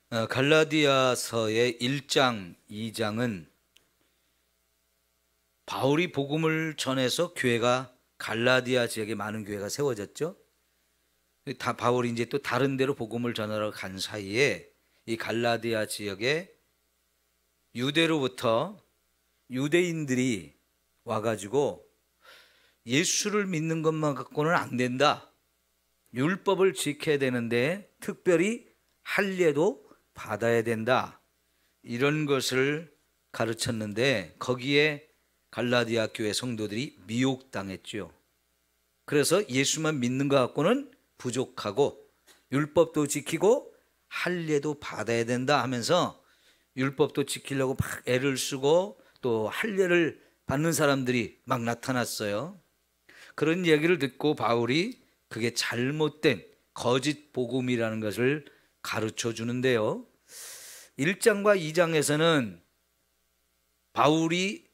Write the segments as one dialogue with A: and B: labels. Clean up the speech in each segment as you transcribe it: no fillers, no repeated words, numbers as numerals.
A: 갈라디아서의 1장, 2장은 바울이 복음을 전해서 교회가 갈라디아 지역에 많은 교회가 세워졌죠. 다 바울이 이제 또 다른 데로 복음을 전하러 간 사이에 이 갈라디아 지역에 유대로부터 유대인들이 와가지고 예수를 믿는 것만 갖고는 안 된다. 율법을 지켜야 되는데 특별히 할례도 받아야 된다. 이런 것을 가르쳤는데 거기에 갈라디아 교회 성도들이 미혹당했죠. 그래서 예수만 믿는 것 갖고는 부족하고 율법도 지키고 할례도 받아야 된다 하면서 율법도 지키려고 막 애를 쓰고 또 할례를 받는 사람들이 막 나타났어요. 그런 얘기를 듣고 바울이 그게 잘못된 거짓 복음이라는 것을 가르쳐 주는데요. 1장과 2장에서는 바울이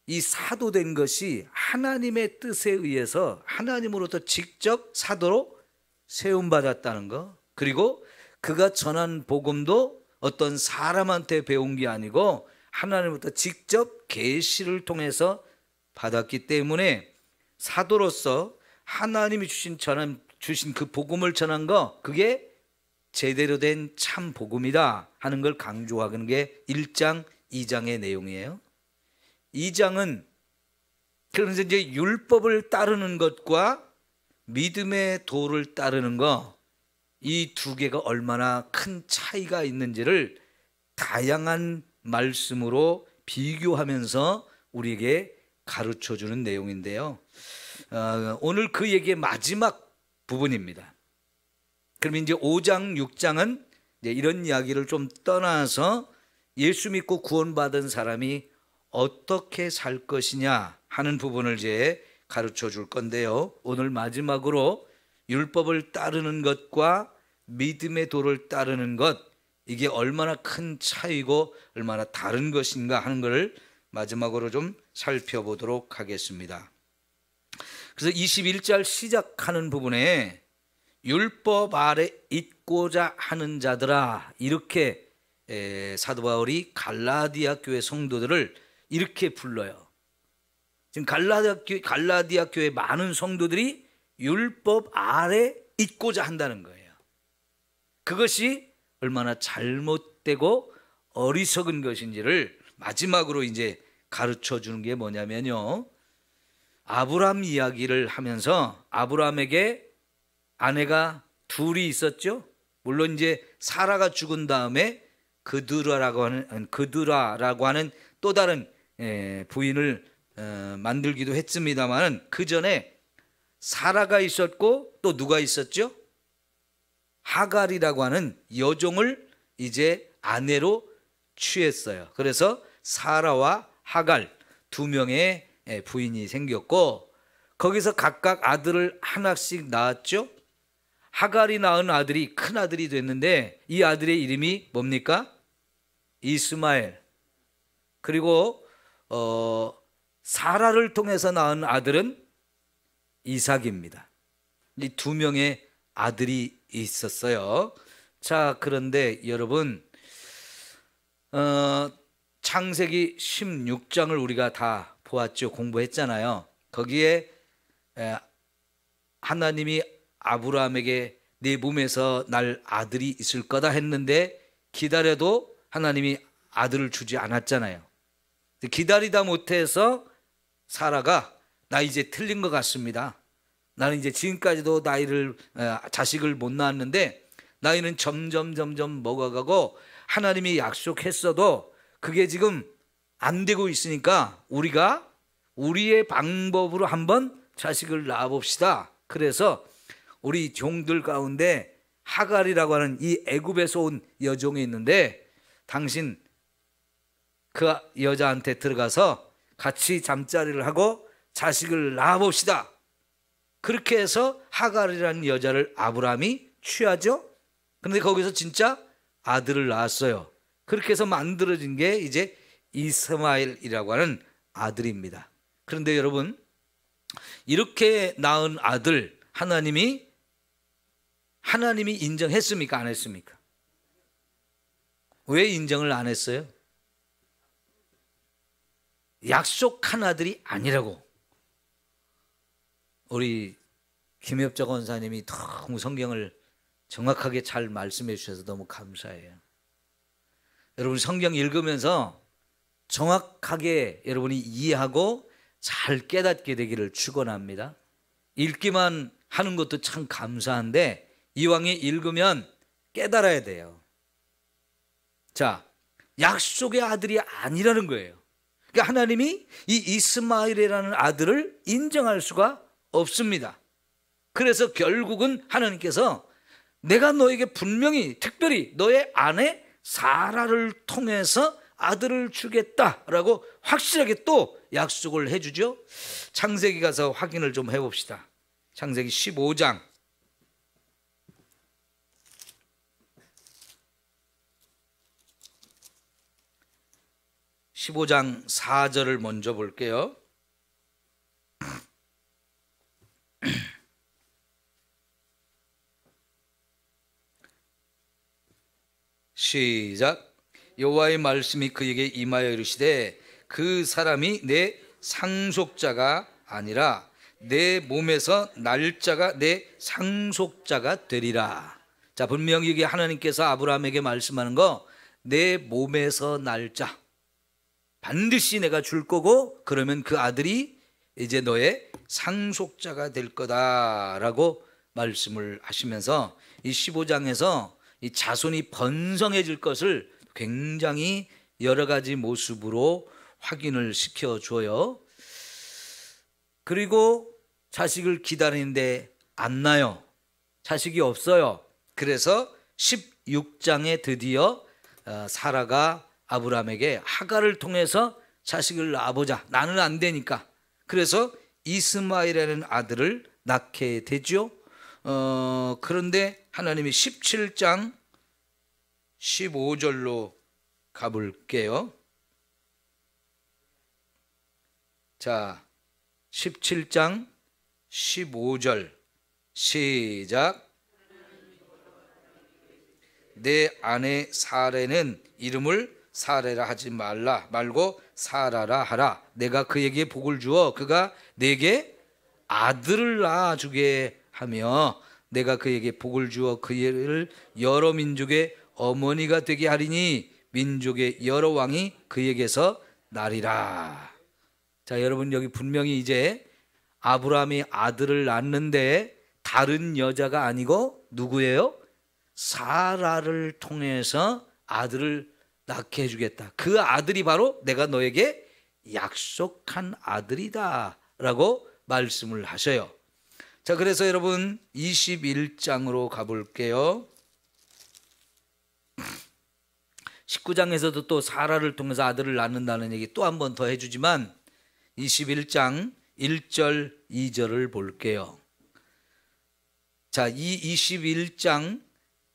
A: 이 사도된 것이 하나님의 뜻에 의해서 하나님으로부터 직접 사도로 세움받았다는 거, 그리고 그가 전한 복음도 어떤 사람한테 배운 게 아니고 하나님으로부터 직접 계시를 통해서 받았기 때문에 사도로서 하나님이 주신 그 복음을 전한 거, 그게 제대로 된 참 복음이다 하는 걸 강조하는 게 1장, 2장의 내용이에요. 2장은 그래서 이제 율법을 따르는 것과 믿음의 도를 따르는 것, 이 두 개가 얼마나 큰 차이가 있는지를 다양한 말씀으로 비교하면서 우리에게 가르쳐 주는 내용인데요. 오늘 그 얘기의 마지막 부분입니다. 그럼 이제 5장, 6장은 이제 이런 이야기를 좀 떠나서 예수 믿고 구원받은 사람이 어떻게 살 것이냐 하는 부분을 이제 가르쳐 줄 건데요. 오늘 마지막으로 율법을 따르는 것과 믿음의 도를 따르는 것, 이게 얼마나 큰 차이고 얼마나 다른 것인가 하는 것을 마지막으로 좀 살펴보도록 하겠습니다. 그래서 21절 시작하는 부분에 율법 아래 있고자 하는 자들아, 이렇게 사도 바울이 갈라디아 교회 성도들을 이렇게 불러요. 지금 갈라디아 교회 많은 성도들이 율법 아래 있고자 한다는 거예요. 그것이 얼마나 잘못되고 어리석은 것인지를 마지막으로 이제 가르쳐 주는 게 뭐냐면요, 아브라함 이야기를 하면서 아브라함에게 아내가 둘이 있었죠. 물론 이제 사라가 죽은 다음에 그드라라고 하는 또 다른 부인을 만들기도 했습니다만, 그 전에 사라가 있었고 또 누가 있었죠? 하갈이라고 하는 여종을 이제 아내로 취했어요. 그래서 사라와 하갈 두 명의 부인이 생겼고, 거기서 각각 아들을 하나씩 낳았죠. 하갈이 낳은 아들이 큰 아들이 됐는데 이 아들의 이름이 뭡니까? 이스마엘. 그리고 사라를 통해서 낳은 아들은 이삭입니다. 이 두 명의 아들이 있었어요. 자, 그런데 여러분, 창세기 16장을 우리가 다 보았죠. 공부했잖아요. 거기에 하나님이 아브라함에게 네 몸에서 날 아들이 있을 거다 했는데 기다려도 하나님이 아들을 주지 않았잖아요. 기다리다 못해서 사라가 나 이제 틀린 것 같습니다. 나는 이제 지금까지도 자식을 못 낳았는데 나이는 점점 먹어가고 하나님이 약속했어도 그게 지금 안 되고 있으니까 우리가 우리의 방법으로 한번 자식을 낳아봅시다. 그래서 우리 종들 가운데 하갈이라고 하는 이 애굽에서 온 여종이 있는데 당신 그 여자한테 들어가서 같이 잠자리를 하고 자식을 낳아봅시다. 그렇게 해서 하갈이라는 여자를 아브라함이 취하죠. 그런데 거기서 진짜 아들을 낳았어요. 그렇게 해서 만들어진 게 이제 이스마엘이라고 하는 아들입니다. 그런데 여러분, 이렇게 낳은 아들 하나님이 인정했습니까? 안 했습니까? 왜 인정을 안 했어요? 약속한 아들이 아니라고. 우리 김협자 권사님이 너무 성경을 정확하게 잘 말씀해 주셔서 너무 감사해요. 여러분 성경 읽으면서 정확하게 여러분이 이해하고 잘 깨닫게 되기를 축원합니다. 읽기만 하는 것도 참 감사한데 이왕에 읽으면 깨달아야 돼요. 자, 약속의 아들이 아니라는 거예요. 그러니까 하나님이 이 이스마엘이라는 아들을 인정할 수가 없습니다. 그래서 결국은 하나님께서 내가 너에게 분명히 특별히 너의 아내 사라를 통해서 아들을 주겠다라고 확실하게 또 약속을 해주죠. 창세기 가서 확인을 좀 해봅시다. 창세기 15장 4절을 먼저 볼게요. 시작. 여호와의 말씀이 그에게 임하여 이르시되 그 사람이 내 상속자가 아니라 내 몸에서 날 자가 내 상속자가 되리라. 자, 분명히 이게 하나님께서 아브라함에게 말씀하는 거, 내 몸에서 날 자 반드시 내가 줄 거고 그러면 그 아들이 이제 너의 상속자가 될 거다라고 말씀을 하시면서 이 15장에서 이 자손이 번성해질 것을 굉장히 여러 가지 모습으로 확인을 시켜줘요. 그리고 자식을 기다리는데 안 나요. 자식이 없어요. 그래서 16장에 드디어 사라가 아브라함에게 하갈을 통해서 자식을 낳아보자. 나는 안 되니까. 그래서 이스마엘이라는 아들을 낳게 되죠. 그런데 하나님이 17장 15절로 가볼게요. 자, 17장 15절 시작. 내 아내 사레는 이름을 사레라 하지 말고 사라라 하라. 내가 그에게 복을 주어 그가 내게 아들을 낳아주게 하며 내가 그에게 복을 주어 그를 여러 민족의 어머니가 되게 하리니 민족의 여러 왕이 그에게서 나리라. 자, 여러분 여기 분명히 이제 아브라함이 아들을 낳는데 다른 여자가 아니고 누구예요? 사라를 통해서 아들을 낳게 해주겠다. 그 아들이 바로 내가 너에게 약속한 아들이다 라고 말씀을 하셔요. 자, 그래서 여러분 21장으로 가볼게요. 19장에서도 또 사라를 통해서 아들을 낳는다는 얘기 또 한 번 더 해주지만 21장 1절 2절을 볼게요. 자, 이 21장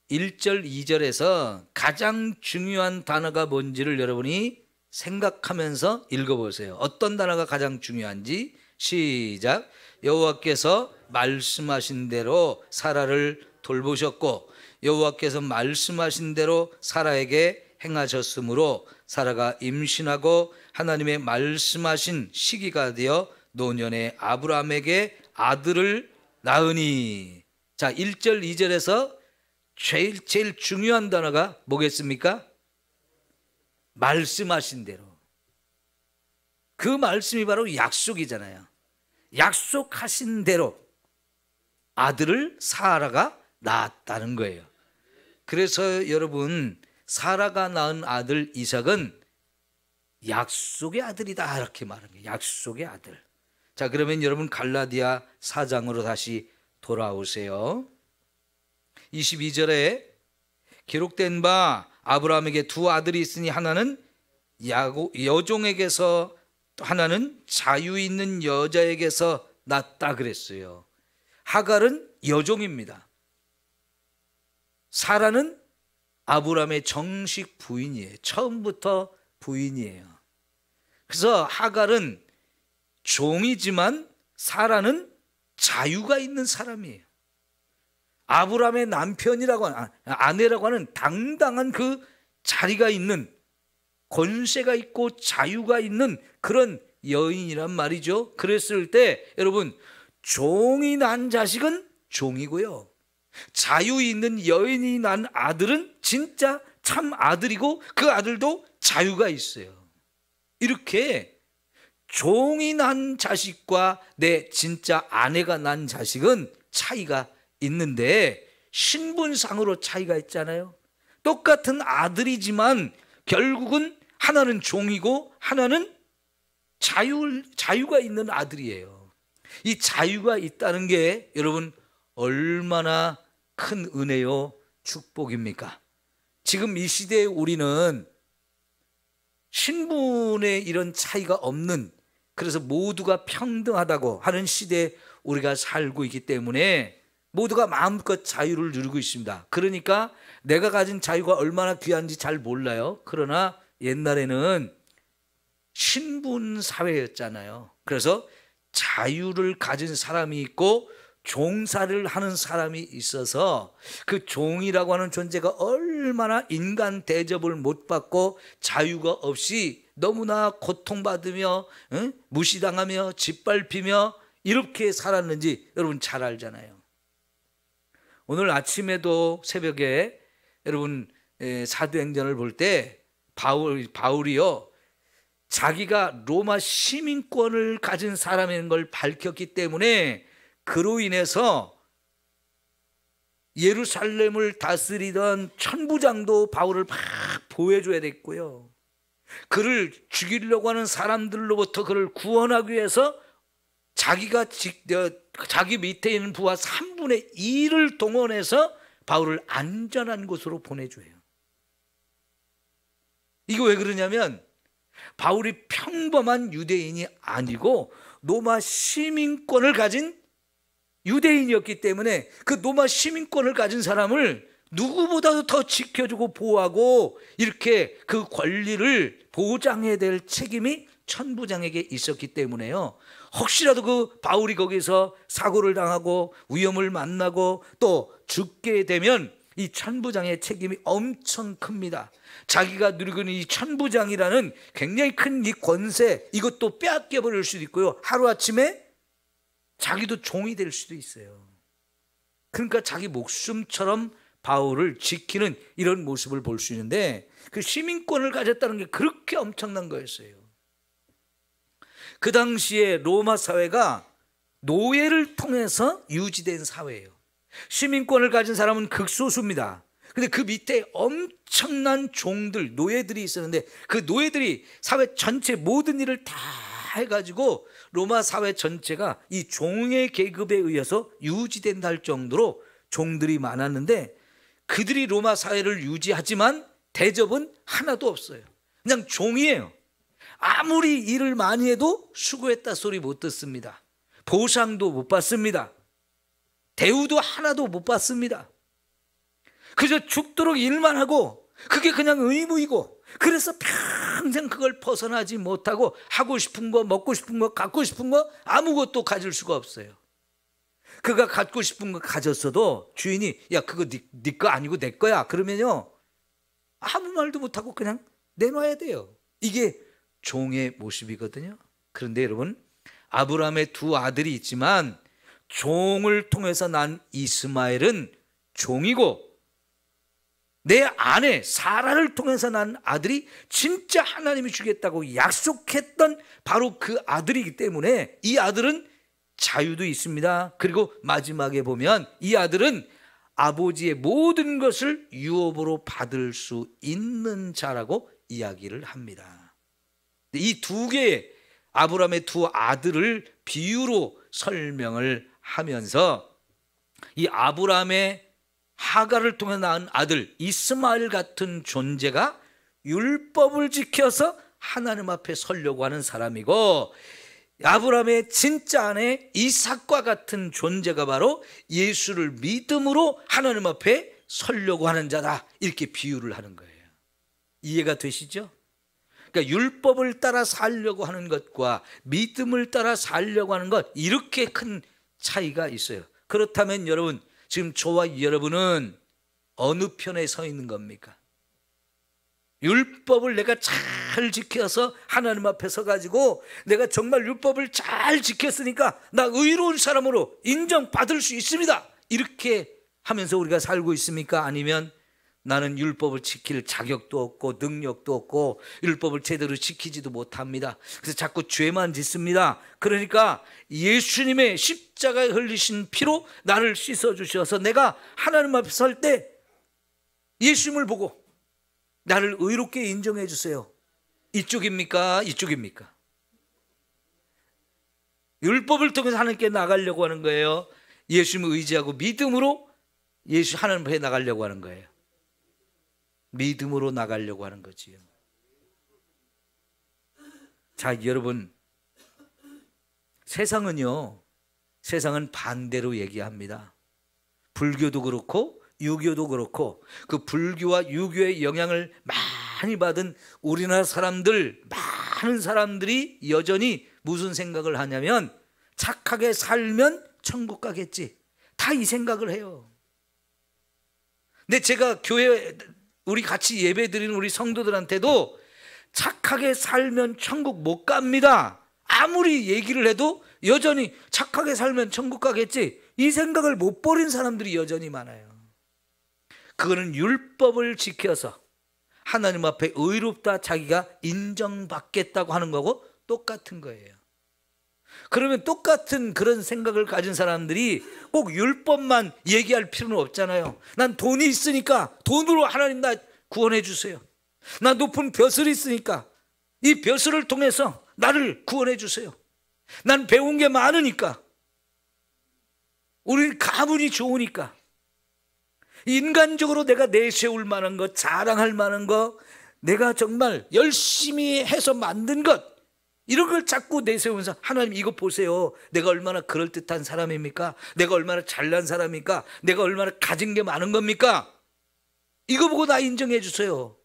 A: 1절 2절에서 가장 중요한 단어가 뭔지를 여러분이 생각하면서 읽어보세요. 어떤 단어가 가장 중요한지. 시작. 여호와께서 말씀하신 대로 사라를 돌보셨고 여호와께서 말씀하신 대로 사라에게 행하셨으므로 사라가 임신하고 하나님의 말씀하신 시기가 되어 노년에 아브라함에게 아들을 낳으니. 자, 1절 2절에서 제일 중요한 단어가 뭐겠습니까? 말씀하신 대로. 그 말씀이 바로 약속이잖아요. 약속하신 대로 아들을 사라가 낳았다는 거예요. 그래서 여러분 사라가 낳은 아들 이삭은 약속의 아들이다 이렇게 말하는 거예요. 약속의 아들. 자, 그러면 여러분 갈라디아 4장으로 다시 돌아오세요. 22절에 기록된 바 아브라함에게 두 아들이 있으니 하나는 여종에게서 또 하나는 자유 있는 여자에게서 낳았다 그랬어요. 하갈은 여종입니다. 사라는 아브라함의 정식 부인이에요. 처음부터 부인이에요. 그래서 하갈은 종이지만 사라는 자유가 있는 사람이에요. 아브라함의 남편이라고 하는, 아내라고 하는 당당한 그 자리가 있는, 권세가 있고 자유가 있는 그런 여인이란 말이죠. 그랬을 때 여러분, 종이 난 자식은 종이고요, 자유 있는 여인이 난 아들은 진짜 참 아들이고 그 아들도 자유가 있어요. 이렇게 종이 난 자식과 내 진짜 아내가 난 자식은 차이가 있는데, 신분상으로 차이가 있잖아요. 똑같은 아들이지만 결국은 하나는 종이고 하나는 자유가 있는 아들이에요. 이 자유가 있다는 게 여러분 얼마나 큰 은혜요, 축복입니까? 지금 이 시대에 우리는 신분의 이런 차이가 없는, 그래서 모두가 평등하다고 하는 시대에 우리가 살고 있기 때문에 모두가 마음껏 자유를 누리고 있습니다. 그러니까 내가 가진 자유가 얼마나 귀한지 잘 몰라요. 그러나 옛날에는 신분 사회였잖아요. 그래서 자유를 가진 사람이 있고 종사를 하는 사람이 있어서 그 종이라고 하는 존재가 얼마나 인간 대접을 못 받고 자유가 없이 너무나 고통받으며 무시당하며 짓밟히며 이렇게 살았는지 여러분 잘 알잖아요. 오늘 아침에도 새벽에 여러분 사도행전을 볼 때 바울이요, 자기가 로마 시민권을 가진 사람인 걸 밝혔기 때문에 그로 인해서 예루살렘을 다스리던 천부장도 바울을 막 보호해줘야 됐고요, 그를 죽이려고 하는 사람들로부터 그를 구원하기 위해서 자기 밑에 있는 부하 3분의 1을 동원해서 바울을 안전한 곳으로 보내줘요. 이거 왜 그러냐면 바울이 평범한 유대인이 아니고 로마 시민권을 가진 유대인이었기 때문에 그 로마 시민권을 가진 사람을 누구보다도 더 지켜주고 보호하고 이렇게 그 권리를 보장해야 될 책임이 천부장에게 있었기 때문에요, 혹시라도 그 바울이 거기서 사고를 당하고 위험을 만나고 또 죽게 되면 이 천부장의 책임이 엄청 큽니다. 자기가 누리고 있는 이 천부장이라는 굉장히 큰 이 권세, 이것도 빼앗겨 버릴 수도 있고요, 하루아침에 자기도 종이 될 수도 있어요. 그러니까 자기 목숨처럼 바울을 지키는 이런 모습을 볼 수 있는데, 그 시민권을 가졌다는 게 그렇게 엄청난 거였어요. 그 당시에 로마 사회가 노예를 통해서 유지된 사회예요. 시민권을 가진 사람은 극소수입니다. 근데 그 밑에 엄청난 종들, 노예들이 있었는데 그 노예들이 사회 전체 모든 일을 다 해가지고 로마 사회 전체가 이 종의 계급에 의해서 유지된다 할 정도로 종들이 많았는데, 그들이 로마 사회를 유지하지만 대접은 하나도 없어요. 그냥 종이에요. 아무리 일을 많이 해도 수고했다 소리 못 듣습니다. 보상도 못 받습니다. 대우도 하나도 못 받습니다. 그저 죽도록 일만 하고 그게 그냥 의무이고, 그래서 평생 그걸 벗어나지 못하고 하고 싶은 거, 먹고 싶은 거, 갖고 싶은 거 아무것도 가질 수가 없어요. 그가 갖고 싶은 거 가졌어도 주인이 야 그거 네 거 아니고 내 거야 그러면요 아무 말도 못하고 그냥 내놔야 돼요. 이게 종의 모습이거든요. 그런데 여러분, 아브라함의 두 아들이 있지만 종을 통해서 난 이스마엘은 종이고, 내 아내 사라를 통해서 난 아들이 진짜 하나님이 주겠다고 약속했던 바로 그 아들이기 때문에 이 아들은 자유도 있습니다. 그리고 마지막에 보면 이 아들은 아버지의 모든 것을 유업으로 받을 수 있는 자라고 이야기를 합니다. 이 두 개의 아브라함의 두 아들을 비유로 설명을 하면서 이 아브라함의 하갈을 통해 낳은 아들 이스마엘 같은 존재가 율법을 지켜서 하나님 앞에 서려고 하는 사람이고, 아브라함의 진짜 아내 이삭과 같은 존재가 바로 예수를 믿음으로 하나님 앞에 서려고 하는 자다, 이렇게 비유를 하는 거예요. 이해가 되시죠? 그러니까 율법을 따라 살려고 하는 것과 믿음을 따라 살려고 하는 것, 이렇게 큰 차이가 있어요. 그렇다면 여러분, 지금 저와 여러분은 어느 편에 서 있는 겁니까? 율법을 내가 잘 지켜서 하나님 앞에 서가지고 내가 정말 율법을 잘 지켰으니까 나 의로운 사람으로 인정받을 수 있습니다, 이렇게 하면서 우리가 살고 있습니까? 아니면 나는 율법을 지킬 자격도 없고 능력도 없고 율법을 제대로 지키지도 못합니다, 그래서 자꾸 죄만 짓습니다. 그러니까 예수님의 십자가에 흘리신 피로 나를 씻어주셔서 내가 하나님 앞에 설 때 예수님을 보고 나를 의롭게 인정해 주세요. 이쪽입니까? 이쪽입니까? 율법을 통해서 하나님께 나가려고 하는 거예요? 예수님을 의지하고 믿음으로 예수 하나님 앞에 나가려고 하는 거예요? 믿음으로 나가려고 하는 거지요. 자, 여러분, 세상은 반대로 얘기합니다. 불교도 그렇고 유교도 그렇고 그 불교와 유교의 영향을 많이 받은 우리나라 많은 사람들이 여전히 무슨 생각을 하냐면 착하게 살면 천국 가겠지, 다 이 생각을 해요. 근데 제가 교회 우리 같이 예배 드리는 우리 성도들한테도 착하게 살면 천국 못 갑니다, 아무리 얘기를 해도 여전히 착하게 살면 천국 가겠지, 이 생각을 못 버린 사람들이 여전히 많아요. 그거는 율법을 지켜서 하나님 앞에 의롭다 자기가 인정받겠다고 하는 거고 똑같은 거예요. 그러면 똑같은 그런 생각을 가진 사람들이 꼭 율법만 얘기할 필요는 없잖아요. 난 돈이 있으니까 돈으로 하나님 나 구원해 주세요. 나 높은 벼슬이 있으니까 이 벼슬을 통해서 나를 구원해 주세요. 난 배운 게 많으니까, 우리 가문이 좋으니까, 인간적으로 내가 내세울 만한 것, 자랑할 만한 것, 내가 정말 열심히 해서 만든 것, 이런 걸 자꾸 내세우면서 하나님 이거 보세요, 내가 얼마나 그럴듯한 사람입니까? 내가 얼마나 잘난 사람입니까? 내가 얼마나 가진 게 많은 겁니까? 이거 보고 나 인정해 주세요.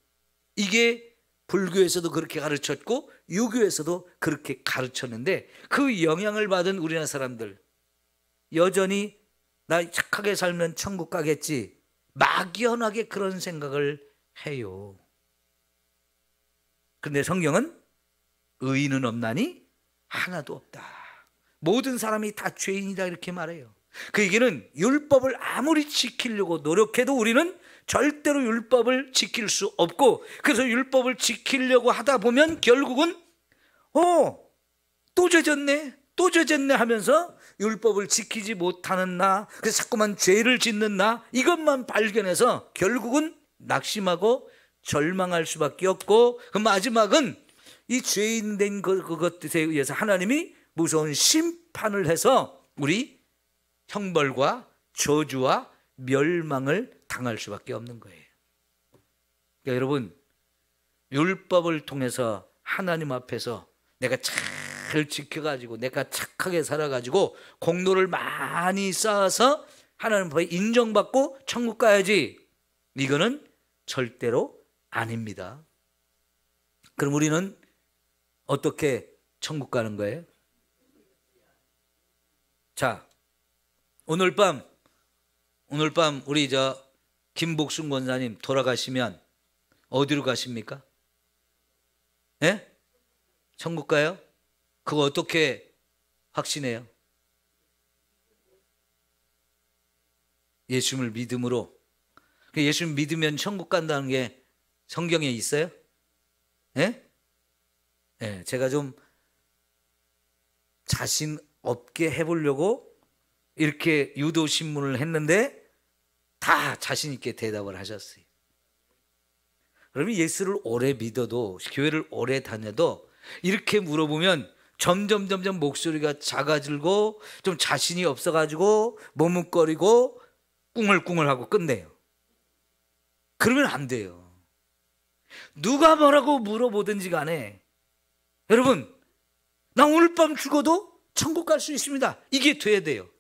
A: 이게 불교에서도 그렇게 가르쳤고 유교에서도 그렇게 가르쳤는데 그 영향을 받은 우리나라 사람들 여전히 나 착하게 살면 천국 가겠지, 막연하게 그런 생각을 해요. 그런데 성경은 의인은 없나니 하나도 없다, 모든 사람이 다 죄인이다, 이렇게 말해요. 그 얘기는 율법을 아무리 지키려고 노력해도 우리는 절대로 율법을 지킬 수 없고, 그래서 율법을 지키려고 하다 보면 결국은 또 죄졌네 하면서 율법을 지키지 못하는 나, 그래서 자꾸만 죄를 짓는 나, 이것만 발견해서 결국은 낙심하고 절망할 수밖에 없고, 그 마지막은 이 죄인 된 그것들에 의해서 하나님이 무서운 심판을 해서 우리 형벌과 저주와 멸망을 당할 수밖에 없는 거예요. 그러니까 여러분, 율법을 통해서 하나님 앞에서 내가 잘 지켜가지고 내가 착하게 살아가지고 공로를 많이 쌓아서 하나님 앞에 인정받고 천국 가야지, 이거는 절대로 아닙니다. 그럼 우리는 어떻게 천국 가는 거예요? 자, 오늘 밤 우리 김복순 권사님 돌아가시면 어디로 가십니까? 예? 천국 가요? 그거 어떻게 확신해요? 예수님을 믿음으로. 예수님 믿으면 천국 간다는 게 성경에 있어요? 예? 예, 제가 좀 자신 없게 해보려고 이렇게 유도신문을 했는데 다 자신 있게 대답을 하셨어요. 그러면 예수를 오래 믿어도, 교회를 오래 다녀도 이렇게 물어보면 점점 목소리가 작아지고 좀 자신이 없어가지고 머뭇거리고 꿍얼꿍얼하고 끝내요. 그러면 안 돼요. 누가 뭐라고 물어보든지 간에 여러분, 나 오늘 밤 죽어도 천국 갈 수 있습니다, 이게 돼야 돼요.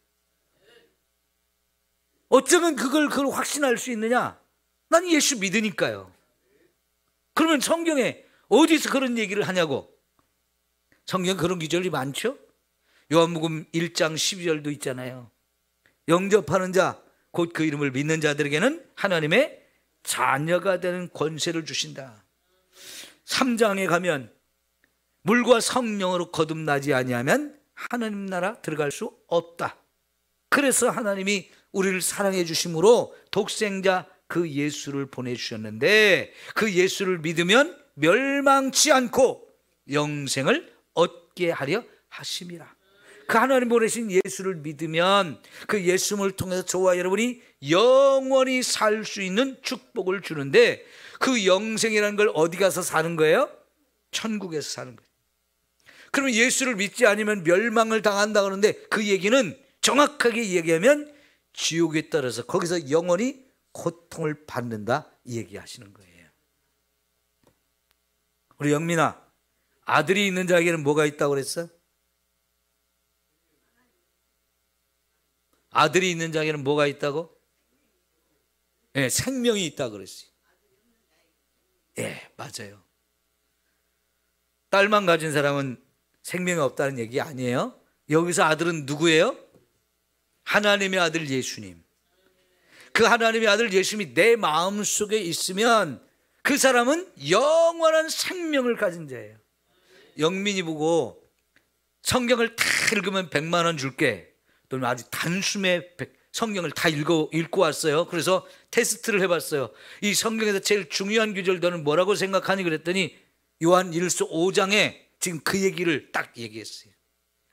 A: 어쩌면 그걸 확신할 수 있느냐? 난 예수 믿으니까요. 그러면 성경에 어디서 그런 얘기를 하냐고. 성경에 그런 기절이 많죠. 요한복음 1장 12절도 있잖아요. 영접하는 자, 곧 그 이름을 믿는 자들에게는 하나님의 자녀가 되는 권세를 주신다. 3장에 가면 물과 성령으로 거듭나지 아니하면 하나님 나라 들어갈 수 없다. 그래서 하나님이 우리를 사랑해 주심으로 독생자 그 예수를 보내주셨는데, 그 예수를 믿으면 멸망치 않고 영생을 얻게 하려 하심이라. 그 하나님 보내신 예수를 믿으면 그 예수를 통해서 저와 여러분이 영원히 살 수 있는 축복을 주는데, 그 영생이라는 걸 어디 가서 사는 거예요? 천국에서 사는 거예요. 그러면 예수를 믿지 않으면 멸망을 당한다 그러는데, 그 얘기는 정확하게 얘기하면 지옥에 따라서 거기서 영원히 고통을 받는다 이 얘기하시는 거예요. 우리 영민아, 아들이 있는 자에게는 뭐가 있다고 그랬어? 아들이 있는 자에게는 뭐가 있다고? 네, 생명이 있다고 그랬어요. 예, 맞아요. 딸만 가진 사람은 생명이 없다는 얘기 아니에요. 여기서 아들은 누구예요? 하나님의 아들 예수님. 그 하나님의 아들 예수님이 내 마음속에 있으면 그 사람은 영원한 생명을 가진 자예요. 영민이 보고 성경을 다 읽으면 100만 원 줄게, 또는 아주 단숨에 성경을 다 읽고 왔어요. 그래서 테스트를 해봤어요. 이 성경에서 제일 중요한 구절 너는 뭐라고 생각하니? 그랬더니 요한 1서 5장에 지금 그 얘기를 딱 얘기했어요.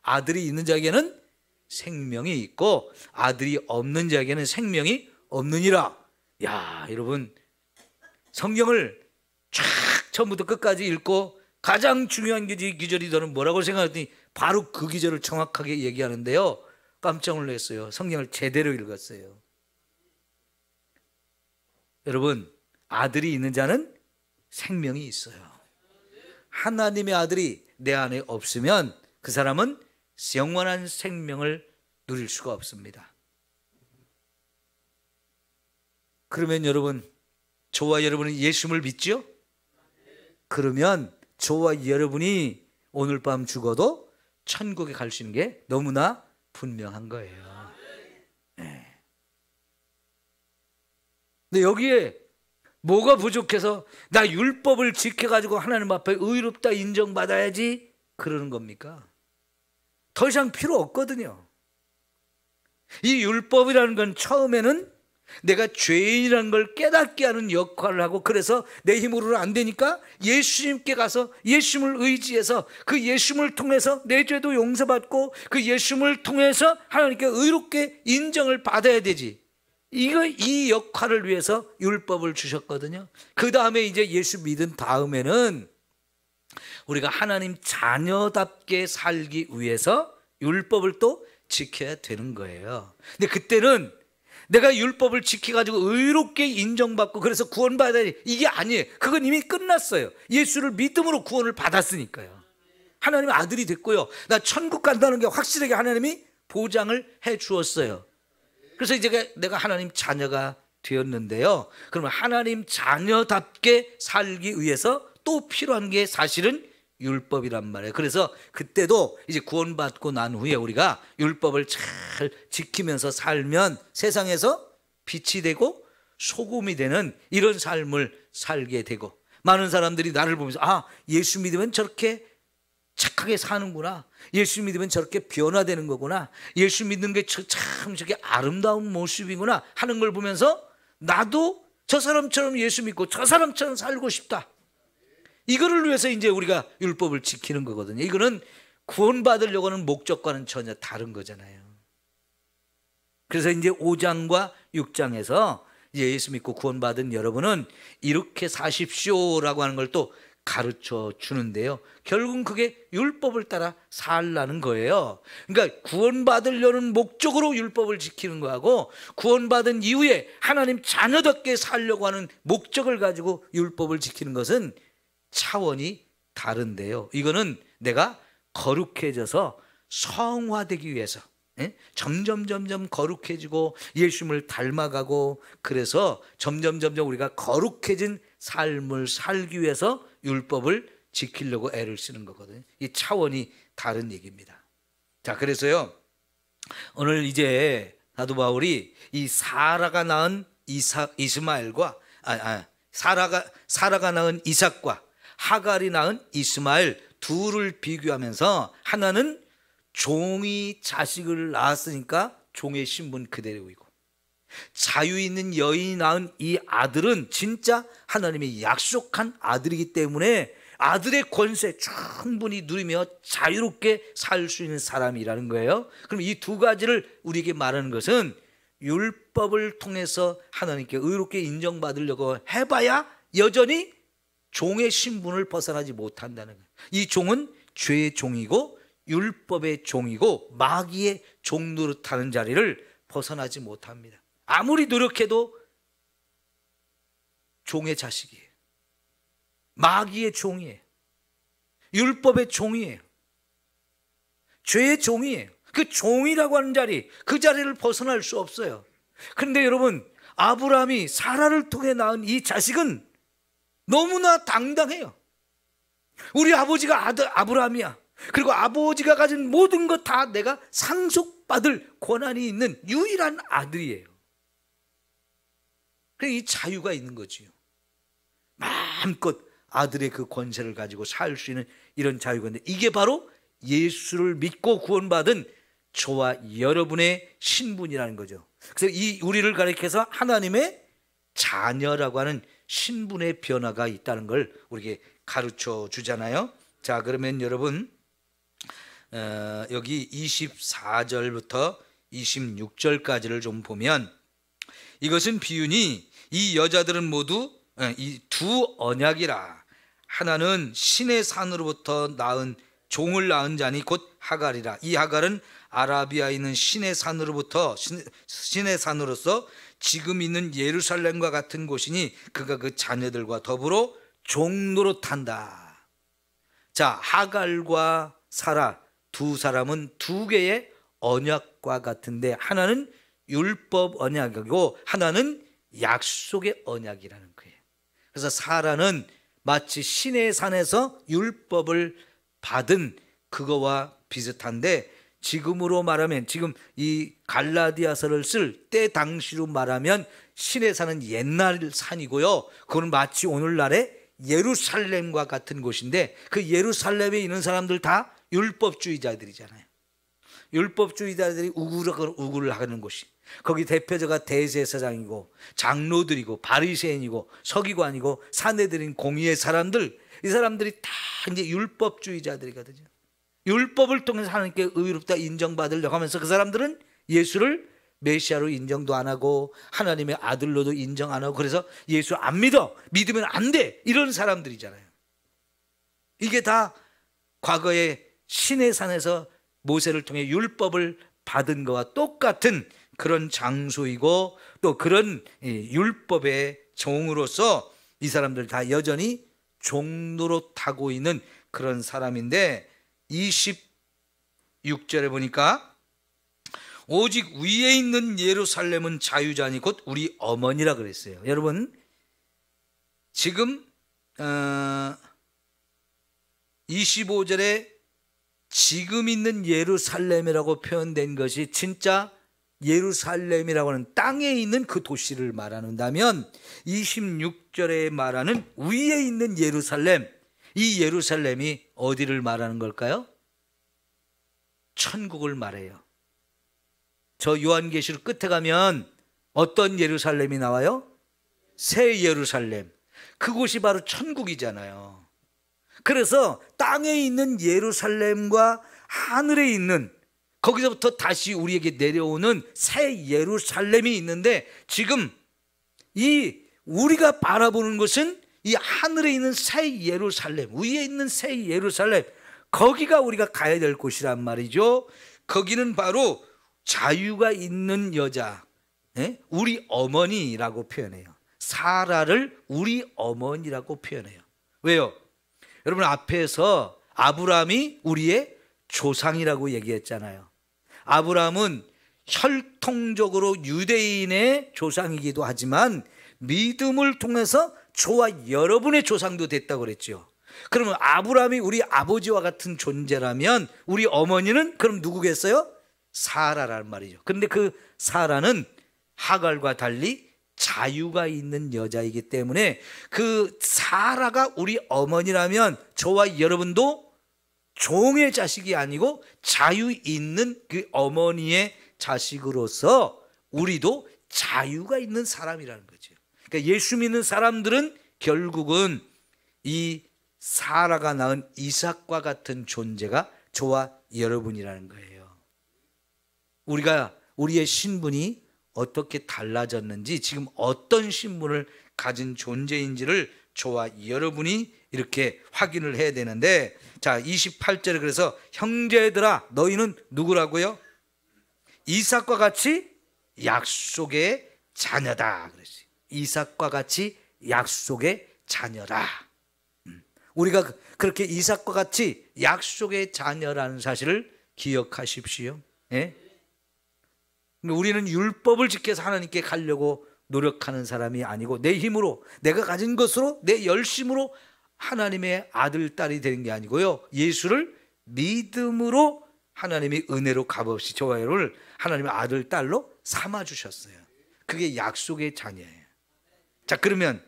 A: 아들이 있는 자에게는 생명이 있고 아들이 없는 자에게는 생명이 없느니라. 야, 여러분, 성경을 쫙 처음부터 끝까지 읽고 가장 중요한 기절이 너는 뭐라고 생각했더니 바로 그 기절을 정확하게 얘기하는데요. 깜짝 놀랐어요. 성경을 제대로 읽었어요. 여러분, 아들이 있는 자는 생명이 있어요. 하나님의 아들이 내 안에 없으면 그 사람은 영원한 생명을 누릴 수가 없습니다. 그러면 여러분, 저와 여러분은 예수를 믿죠? 그러면 저와 여러분이 오늘 밤 죽어도 천국에 갈 수 있는 게 너무나 분명한 거예요. 네. 근데 여기에 뭐가 부족해서 나 율법을 지켜가지고 하나님 앞에 의롭다 인정받아야지 그러는 겁니까? 더 이상 필요 없거든요. 이 율법이라는 건 처음에는 내가 죄인이라는 걸 깨닫게 하는 역할을 하고, 그래서 내 힘으로는 안 되니까 예수님께 가서 예수님을 의지해서 그 예수님을 통해서 내 죄도 용서받고 그 예수님을 통해서 하나님께 의롭게 인정을 받아야 되지. 이 역할을 위해서 율법을 주셨거든요. 그 다음에 이제 예수 믿은 다음에는 우리가 하나님 자녀답게 살기 위해서 율법을 또 지켜야 되는 거예요. 근데 그때는 내가 율법을 지켜가지고 의롭게 인정받고 그래서 구원받아야 돼, 이게 아니에요. 그건 이미 끝났어요. 예수를 믿음으로 구원을 받았으니까요. 하나님의 아들이 됐고요. 나 천국 간다는 게 확실하게 하나님이 보장을 해 주었어요. 그래서 이제 내가 하나님 자녀가 되었는데요. 그러면 하나님 자녀답게 살기 위해서 또 필요한 게 사실은 율법이란 말이에요. 그래서 그때도 이제 구원받고 난 후에 우리가 율법을 잘 지키면서 살면 세상에서 빛이 되고 소금이 되는 이런 삶을 살게 되고, 많은 사람들이 나를 보면서 아, 예수 믿으면 저렇게 착하게 사는구나, 예수 믿으면 저렇게 변화되는 거구나, 예수 믿는 게 참 저게 아름다운 모습이구나 하는 걸 보면서 나도 저 사람처럼 예수 믿고 저 사람처럼 살고 싶다. 이거를 위해서 이제 우리가 율법을 지키는 거거든요. 이거는 구원받으려고 하는 목적과는 전혀 다른 거잖아요. 그래서 이제 5장과 6장에서 예수 믿고 구원받은 여러분은 이렇게 사십시오라고 하는 걸 또 가르쳐 주는데요. 결국은 그게 율법을 따라 살라는 거예요. 그러니까 구원받으려는 목적으로 율법을 지키는 거하고 구원받은 이후에 하나님 자녀답게 살려고 하는 목적을 가지고 율법을 지키는 것은 차원이 다른데요. 이거는 내가 거룩해져서 성화되기 위해서 점점 거룩해지고 예수님을 닮아가고, 그래서 점점 우리가 거룩해진 삶을 살기 위해서 율법을 지키려고 애를 쓰는 거거든요. 이 차원이 다른 얘기입니다. 자, 그래서요, 오늘 이제 사도 바울이 이 사라가 낳은 이스마엘과 사라가 낳은 이삭과 하갈이 낳은 이스마엘 둘을 비교하면서 하나는 종이 자식을 낳았으니까 종의 신분 그대로이고, 자유 있는 여인이 낳은 이 아들은 진짜 하나님의 약속한 아들이기 때문에 아들의 권세 충분히 누리며 자유롭게 살 수 있는 사람이라는 거예요. 그럼 이 두 가지를 우리에게 말하는 것은 율법을 통해서 하나님께 의롭게 인정받으려고 해봐야 여전히 종의 신분을 벗어나지 못한다는 거예요. 이 종은 죄의 종이고 율법의 종이고 마귀의 종 노릇하는 자리를 벗어나지 못합니다. 아무리 노력해도 종의 자식이에요. 마귀의 종이에요. 율법의 종이에요. 죄의 종이에요. 그 종이라고 하는 자리, 그 자리를 벗어날 수 없어요. 그런데 여러분, 아브라함이 사라를 통해 낳은 이 자식은 너무나 당당해요. 우리 아버지가 아브라함이야. 그리고 아버지가 가진 모든 것 다 내가 상속받을 권한이 있는 유일한 아들이에요. 그래서 이 자유가 있는 거지요. 마음껏 아들의 그 권세를 가지고 살 수 있는 이런 자유가 있는데, 이게 바로 예수를 믿고 구원받은 저와 여러분의 신분이라는 거죠. 그래서 이 우리를 가리켜서 하나님의 자녀라고 하는 신분의 변화가 있다는 걸 우리에게 가르쳐 주잖아요. 자, 그러면 여러분 여기 24절부터 26절까지를 좀 보면, 이것은 비유니 이 여자들은 모두 이 두 언약이라. 하나는 신의 산으로부터 낳은 종을 낳은 자니 곧 하갈이라. 이 하갈은 아라비아에 있는 신의 산으로부터 신의 산으로서 지금 있는 예루살렘과 같은 곳이니 그가 그 자녀들과 더불어 종노릇한다. 자, 하갈과 사라 두 사람은 두 개의 언약과 같은데, 하나는 율법 언약이고 하나는 약속의 언약이라는 거예요. 그래서 사라는 마치 신의 산에서 율법을 받은 그거와 비슷한데, 지금으로 말하면, 지금 이 갈라디아서를 쓸 때 당시로 말하면 신의 산은 옛날 산이고요, 그건 마치 오늘날의 예루살렘과 같은 곳인데, 그 예루살렘에 있는 사람들 다 율법주의자들이잖아요. 율법주의자들이 우구를 하는 곳이, 거기 대표자가 대제사장이고 장로들이고 바리새인이고 서기관이고 사내들인 공의의 사람들, 이 사람들이 다 이제 율법주의자들이거든요. 율법을 통해서 하나님께 의롭다 인정받으려고 하면서 그 사람들은 예수를 메시아로 인정도 안 하고 하나님의 아들로도 인정 안 하고, 그래서 예수 안 믿어, 믿으면 안 돼, 이런 사람들이잖아요. 이게 다 과거에 신의 산에서 모세를 통해 율법을 받은 것과 똑같은 그런 장소이고, 또 그런 율법의 종으로서 이 사람들 다 여전히 종노릇하고 있는 그런 사람인데, 26절에 보니까 오직 위에 있는 예루살렘은 자유자니 곧 우리 어머니라 그랬어요. 여러분, 지금 25절에 지금 있는 예루살렘이라고 표현된 것이 진짜 예루살렘이라고 하는 땅에 있는 그 도시를 말한다면, 26절에 말하는 위에 있는 예루살렘, 이 예루살렘이 어디를 말하는 걸까요? 천국을 말해요. 저 요한계시록 끝에 가면 어떤 예루살렘이 나와요? 새 예루살렘. 그곳이 바로 천국이잖아요. 그래서 땅에 있는 예루살렘과 하늘에 있는, 거기서부터 다시 우리에게 내려오는 새 예루살렘이 있는데, 지금 이 우리가 바라보는 것은 이 하늘에 있는 새 예루살렘, 위에 있는 새 예루살렘, 거기가 우리가 가야 될 곳이란 말이죠. 거기는 바로 자유가 있는 여자, 우리 어머니라고 표현해요. 사라를 우리 어머니라고 표현해요. 왜요? 여러분, 앞에서 아브라함이 우리의 조상이라고 얘기했잖아요. 아브라함은 혈통적으로 유대인의 조상이기도 하지만 믿음을 통해서 저와 여러분의 조상도 됐다고 그랬죠. 그러면 아브라함이 우리 아버지와 같은 존재라면 우리 어머니는 그럼 누구겠어요? 사라란 말이죠. 그런데 그 사라는 하갈과 달리 자유가 있는 여자이기 때문에 그 사라가 우리 어머니라면 저와 여러분도 종의 자식이 아니고 자유 있는 그 어머니의 자식으로서 우리도 자유가 있는 사람이라는 거죠. 그러니까 예수 믿는 사람들은 결국은 이 사라가 낳은 이삭과 같은 존재가 저와 여러분이라는 거예요. 우리의 신분이 어떻게 달라졌는지, 지금 어떤 신분을 가진 존재인지를 저와 여러분이 이렇게 확인을 해야 되는데, 자 28절에 그래서 형제들아 너희는 누구라고요? 이삭과 같이 약속의 자녀다 그랬어요. 이삭과 같이 약속의 자녀라. 우리가 그렇게 이삭과 같이 약속의 자녀라는 사실을 기억하십시오. 예? 우리는 율법을 지켜서 하나님께 가려고 노력하는 사람이 아니고 내 힘으로, 내가 가진 것으로, 내 열심으로 하나님의 아들, 딸이 되는 게 아니고요, 예수를 믿음으로 하나님이 은혜로 값없이 저와 여러분을 하나님의 아들, 딸로 삼아주셨어요. 그게 약속의 자녀예요. 자, 그러면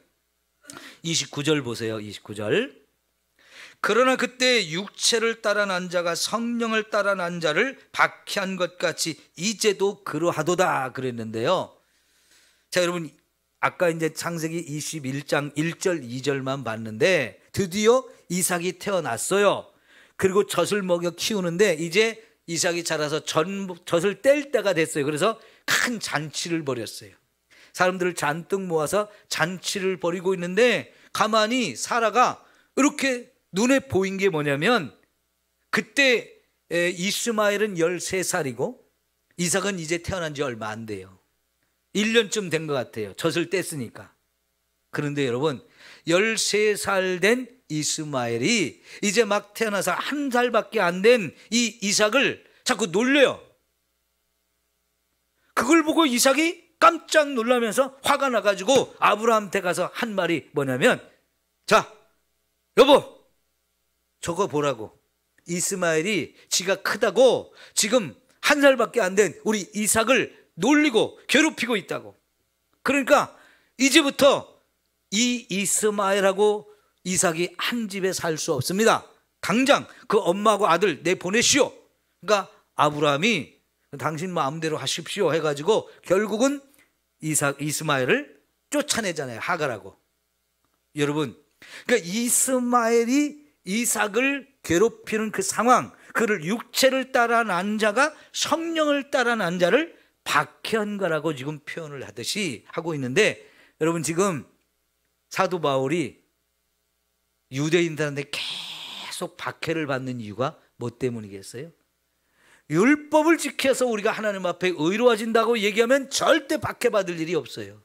A: 29절 보세요. 29절. 그러나 그때 육체를 따라 난 자가 성령을 따라 난 자를 박해한 것 같이 이제도 그러하도다 그랬는데요. 자, 여러분 아까 이제 창세기 21장 1절 2절만 봤는데 드디어 이삭이 태어났어요. 그리고 젖을 먹여 키우는데 이제 이삭이 자라서 젖을 뗄 때가 됐어요. 그래서 큰 잔치를 벌였어요. 사람들을 잔뜩 모아서 잔치를 벌이고 있는데 가만히 사라가 이렇게 눈에 보인 게 뭐냐면, 그때 이스마엘은 13살이고 이삭은 이제 태어난 지 얼마 안 돼요. 1년쯤 된 것 같아요. 젖을 뗐으니까. 그런데 여러분 13살 된 이스마엘이 이제 막 태어나서 1살밖에 안 된 이 이삭을 자꾸 놀려요. 그걸 보고 이삭이 깜짝 놀라면서 화가 나가지고 아브라함한테 가서 한 말이 뭐냐면, 자 여보 저거 보라고, 이스마엘이 지가 크다고 지금 1살밖에 안 된 우리 이삭을 놀리고 괴롭히고 있다고. 그러니까 이제부터 이 이스마엘하고 이삭이 한 집에 살 수 없습니다. 당장 그 엄마하고 아들 내보내시오. 그러니까 아브라함이 당신 마음대로 하십시오 해가지고 결국은 이스마엘을 쫓아내잖아요. 하갈하고. 여러분, 그러니까 이스마엘이 이삭을 괴롭히는 그 상황, 그를 육체를 따라 난 자가 성령을 따라 난 자를 박해한 거라고 지금 표현을 하듯이 하고 있는데, 여러분 지금 사도 바울이 유대인들한테 계속 박해를 받는 이유가 뭐 때문이겠어요? 율법을 지켜서 우리가 하나님 앞에 의로워진다고 얘기하면 절대 박해받을 일이 없어요.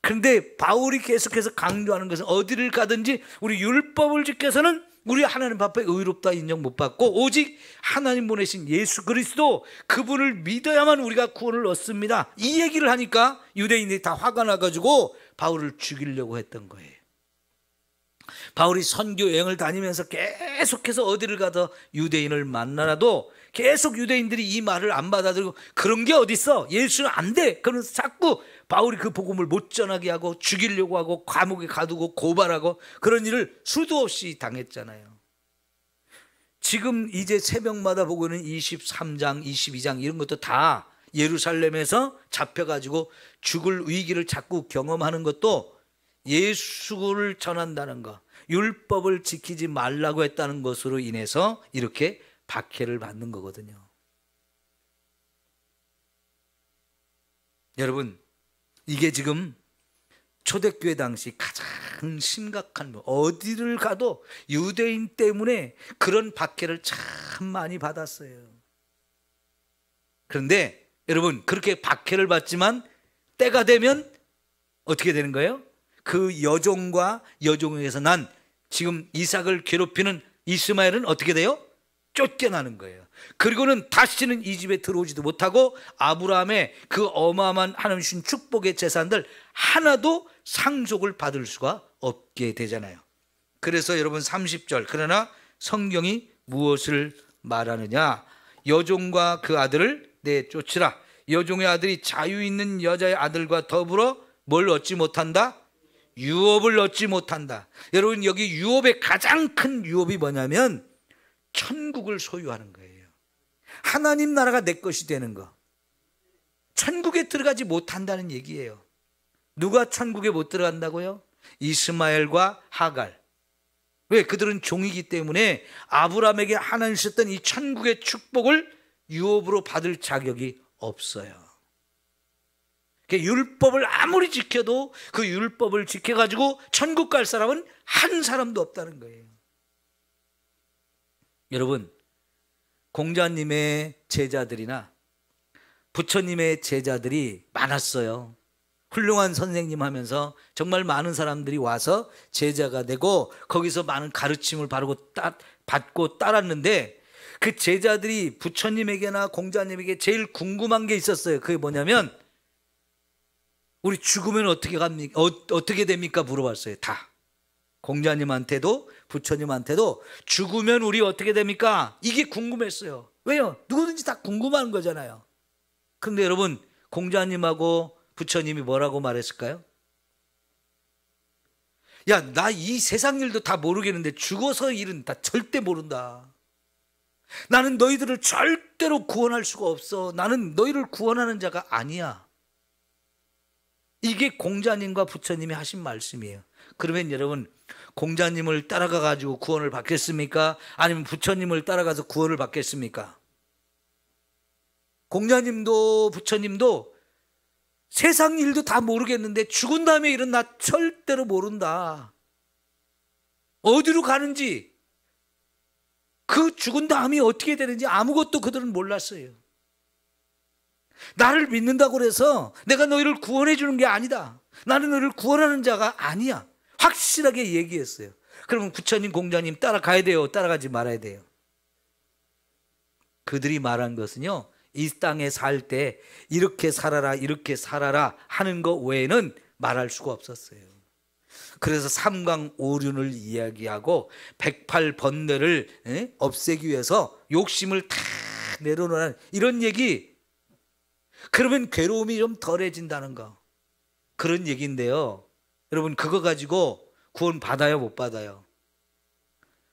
A: 그런데 바울이 계속해서 강조하는 것은 어디를 가든지 우리 율법을 지켜서는 우리 하나님 앞에 의롭다 인정 못 받고 오직 하나님 보내신 예수 그리스도, 그분을 믿어야만 우리가 구원을 얻습니다. 이 얘기를 하니까 유대인들이 다 화가 나가지고 바울을 죽이려고 했던 거예요. 바울이 선교 여행을 다니면서 계속해서 어디를 가도 유대인을 만나라도 계속 유대인들이 이 말을 안 받아들이고, 그런 게 어딨어, 예수는 안 돼, 그러면서 자꾸 바울이 그 복음을 못 전하게 하고 죽이려고 하고 감옥에 가두고 고발하고 그런 일을 수도 없이 당했잖아요. 지금 이제 새벽마다 보고 있는 23장 22장 이런 것도 다 예루살렘에서 잡혀가지고 죽을 위기를 자꾸 경험하는 것도 예수를 전한다는 것, 율법을 지키지 말라고 했다는 것으로 인해서 이렇게 박해를 받는 거거든요. 여러분, 이게 지금 초대교회 당시 가장 심각한, 어디를 가도 유대인 때문에 그런 박해를 참 많이 받았어요. 그런데 여러분, 그렇게 박해를 받지만 때가 되면 어떻게 되는 거예요? 그 여종과 여종에게서 난 지금 이삭을 괴롭히는 이스마엘은 어떻게 돼요? 쫓겨나는 거예요. 그리고는 다시는 이 집에 들어오지도 못하고 아브라함의 그 어마어마한 하나님 주신 축복의 재산들 하나도 상속을 받을 수가 없게 되잖아요. 그래서 여러분 30절, 그러나 성경이 무엇을 말하느냐? 여종과 그 아들을 내쫓으라. 여종의 아들이 자유 있는 여자의 아들과 더불어 뭘 얻지 못한다? 유업을 얻지 못한다. 여러분, 여기 유업의 가장 큰 유업이 뭐냐면 천국을 소유하는 거예요. 하나님 나라가 내 것이 되는 거. 천국에 들어가지 못한다는 얘기예요. 누가 천국에 못 들어간다고요? 이스마엘과 하갈. 왜? 그들은 종이기 때문에 아브라함에게 하나님 주셨던 이 천국의 축복을 유업으로 받을 자격이 없어요. 율법을 아무리 지켜도 그 율법을 지켜가지고 천국 갈 사람은 한 사람도 없다는 거예요. 여러분, 공자님의 제자들이나 부처님의 제자들이 많았어요. 훌륭한 선생님 하면서 정말 많은 사람들이 와서 제자가 되고 거기서 많은 가르침을 받고 따랐는데, 그 제자들이 부처님에게나 공자님에게 제일 궁금한 게 있었어요. 그게 뭐냐면 우리 죽으면 어떻게 갑니까? 어떻게 됩니까? 물어봤어요. 다. 공자님한테도 부처님한테도 죽으면 우리 어떻게 됩니까? 이게 궁금했어요. 왜요? 누구든지 다 궁금한 거잖아요. 그런데 여러분, 공자님하고 부처님이 뭐라고 말했을까요? 야, 나 이 세상 일도 다 모르겠는데 죽어서 일은 다 절대 모른다. 나는 너희들을 절대로 구원할 수가 없어. 나는 너희를 구원하는 자가 아니야. 이게 공자님과 부처님이 하신 말씀이에요. 그러면 여러분, 공자님을 따라가 가지고 구원을 받겠습니까? 아니면 부처님을 따라가서 구원을 받겠습니까? 공자님도 부처님도 세상 일도 다 모르겠는데 죽은 다음에 일은 나 절대로 모른다. 어디로 가는지, 그 죽은 다음이 어떻게 되는지 아무것도 그들은 몰랐어요. 나를 믿는다고 해서 내가 너희를 구원해 주는 게 아니다. 나는 너희를 구원하는 자가 아니야. 확실하게 얘기했어요. 그러면 부처님, 공자님 따라가야 돼요? 따라가지 말아야 돼요? 그들이 말한 것은요, 이 땅에 살 때 이렇게 살아라, 이렇게 살아라 하는 것 외에는 말할 수가 없었어요. 그래서 삼강오륜을 이야기하고 108번뇌를 없애기 위해서 욕심을 다 내려놓는 이런 얘기, 그러면 괴로움이 좀 덜해진다는 거, 그런 얘기인데요. 여러분, 그거 가지고 구원 받아요, 못 받아요?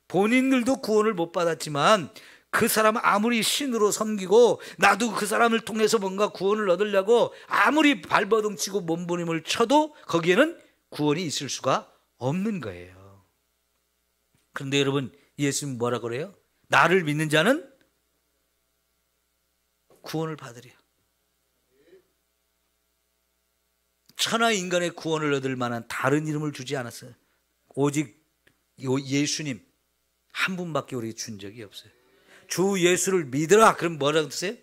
A: 본인들도 구원을 못 받았지만 그 사람 아무리 신으로 섬기고 나도 그 사람을 통해서 뭔가 구원을 얻으려고 아무리 발버둥 치고 몸부림을 쳐도 거기에는 구원이 있을 수가 없는 거예요. 그런데 여러분, 예수님 뭐라 그래요? 나를 믿는 자는 구원을 받으리라. 천하 인간의 구원을 얻을 만한 다른 이름을 주지 않았어요. 오직 예수님 한 분밖에 우리에게 준 적이 없어요. 주 예수를 믿으라. 그럼 뭐라고 뜻해요?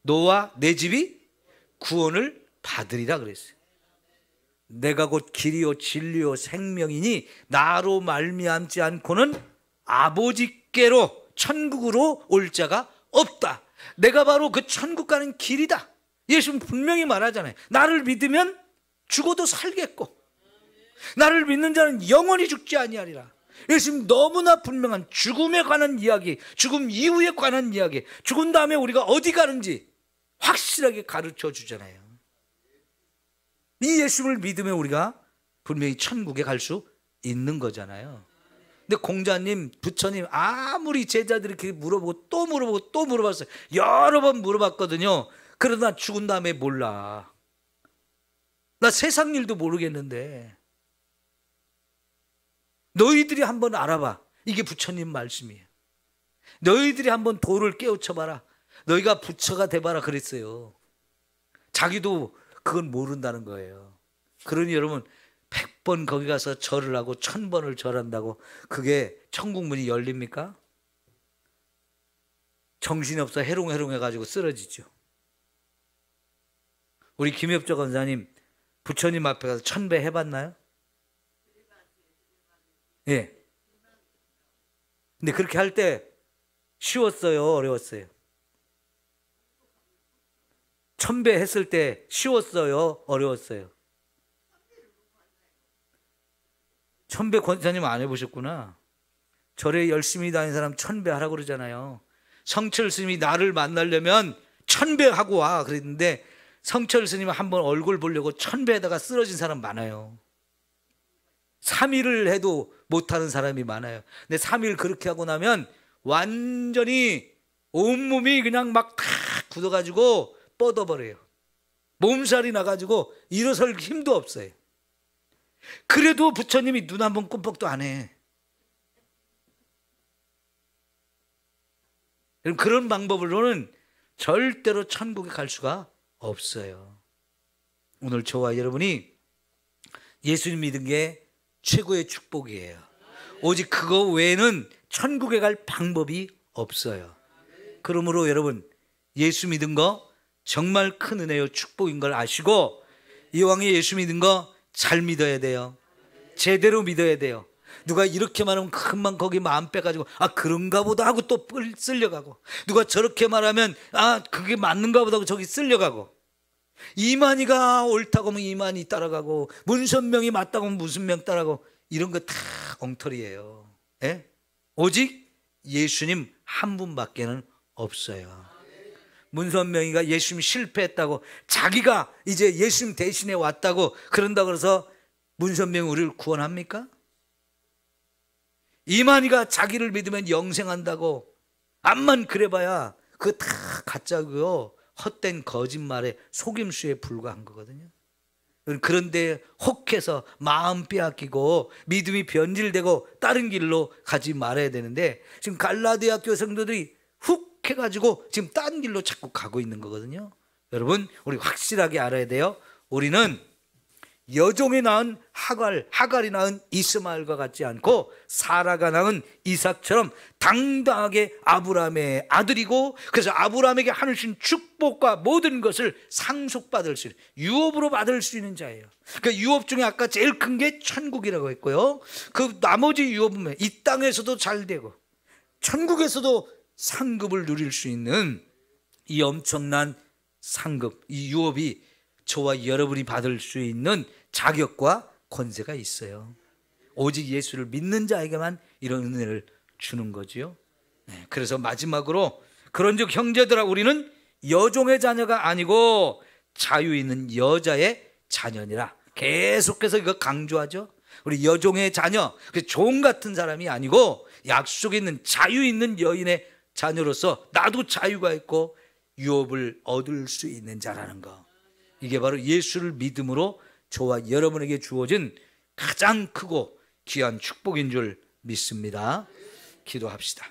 A: 너와 내 집이 구원을 받으리라 그랬어요. 내가 곧 길이요 진리요 생명이니 나로 말미암지 않고는 아버지께로 천국으로 올 자가 없다. 내가 바로 그 천국 가는 길이다. 예수는 분명히 말하잖아요. 나를 믿으면 죽어도 살겠고 나를 믿는 자는 영원히 죽지 아니하리라. 예수님 너무나 분명한 죽음에 관한 이야기, 죽음 이후에 관한 이야기, 죽은 다음에 우리가 어디 가는지 확실하게 가르쳐 주잖아요. 이 예수를 믿으면 우리가 분명히 천국에 갈 수 있는 거잖아요. 근데 공자님, 부처님 아무리 제자들이 이렇게 물어보고 또 물어보고 또 물어봤어요. 여러 번 물어봤거든요. 그러나 죽은 다음에 몰라. 나 세상 일도 모르겠는데 너희들이 한번 알아봐. 이게 부처님 말씀이에요. 너희들이 한번 도를 깨우쳐봐라. 너희가 부처가 돼봐라 그랬어요. 자기도 그건 모른다는 거예요. 그러니 여러분, 100번 거기 가서 절을 하고 1000번을 절한다고 그게 천국문이 열립니까? 정신이 없어 해롱해롱 해가지고 쓰러지죠. 우리 김엽조 권사님 부처님 앞에 가서 1000배 해봤나요? 예. 근데 그렇게 할 때 쉬웠어요? 어려웠어요? 1000배 했을 때 쉬웠어요? 어려웠어요? 1000배 권사님 안 해보셨구나. 절에 열심히 다니는 사람 1000배 하라고 그러잖아요. 성철 스님이 나를 만나려면 1000배 하고 와 그랬는데 성철 스님 한번 얼굴 보려고 천배에다가 쓰러진 사람 많아요. 3일을 해도 못하는 사람이 많아요. 근데 3일 그렇게 하고 나면 완전히 온몸이 그냥 막 다 굳어가지고 뻗어버려요. 몸살이 나가지고 일어설 힘도 없어요. 그래도 부처님이 눈 한 번 끔뻑도 안 해. 그런 방법으로는 절대로 천국에 갈 수가 없어요. 오늘 저와 여러분이 예수님 믿은 게 최고의 축복이에요. 오직 그거 외에는 천국에 갈 방법이 없어요. 그러므로 여러분, 예수 믿은 거 정말 큰 은혜요 축복인 걸 아시고, 이왕에 예수 믿은 거 잘 믿어야 돼요. 제대로 믿어야 돼요. 누가 이렇게 말하면 금방 거기 마음 빼가지고 그런가 보다 하고 또 쓸려가고, 누가 저렇게 말하면 그게 맞는가 보다 하고 저기 쓸려가고, 이만희가 옳다고 하면 이만희 따라가고, 문선명이 맞다고 하면 문선명 따라가고, 이런 거 다 엉터리예요. 예? 오직 예수님 한 분밖에는 없어요. 문선명이가 예수님 실패했다고, 자기가 이제 예수님 대신에 왔다고 그런다고 그래서 문선명이 우리를 구원합니까? 이만희가 자기를 믿으면 영생한다고, 암만 그래봐야 그거 다 가짜고요, 헛된 거짓말에 속임수에 불과한 거거든요. 그런데 혹해서 마음 빼앗기고 믿음이 변질되고 다른 길로 가지 말아야 되는데, 지금 갈라디아 교회 성도들이 훅 해가지고 지금 딴 길로 자꾸 가고 있는 거거든요. 여러분, 우리 확실하게 알아야 돼요. 우리는 여종이 낳은 하갈이 낳은 이스마엘과 같지 않고, 사라가 낳은 이삭처럼 당당하게 아브라함의 아들이고, 그래서 아브라함에게 하늘 주신 축복과 모든 것을 상속받을 수 있는, 유업으로 받을 수 있는 자예요. 그 유업 중에 아까 제일 큰 게 천국이라고 했고요, 그 나머지 유업은 이 땅에서도 잘 되고 천국에서도 상급을 누릴 수 있는 이 엄청난 상급, 이 유업이 저와 여러분이 받을 수 있는 자격과 권세가 있어요. 오직 예수를 믿는 자에게만 이런 은혜를 주는 거지요. 그래서 마지막으로, 그런즉 형제들아, 우리는 여종의 자녀가 아니고 자유 있는 여자의 자녀니라. 계속해서 이거 강조하죠. 우리 여종의 자녀, 종 같은 사람이 아니고 약속에 있는 자유 있는 여인의 자녀로서 나도 자유가 있고 유업을 얻을 수 있는 자라는 거, 이게 바로 예수를 믿음으로 저와 여러분에게 주어진 가장 크고 귀한 축복인 줄 믿습니다. 기도합시다.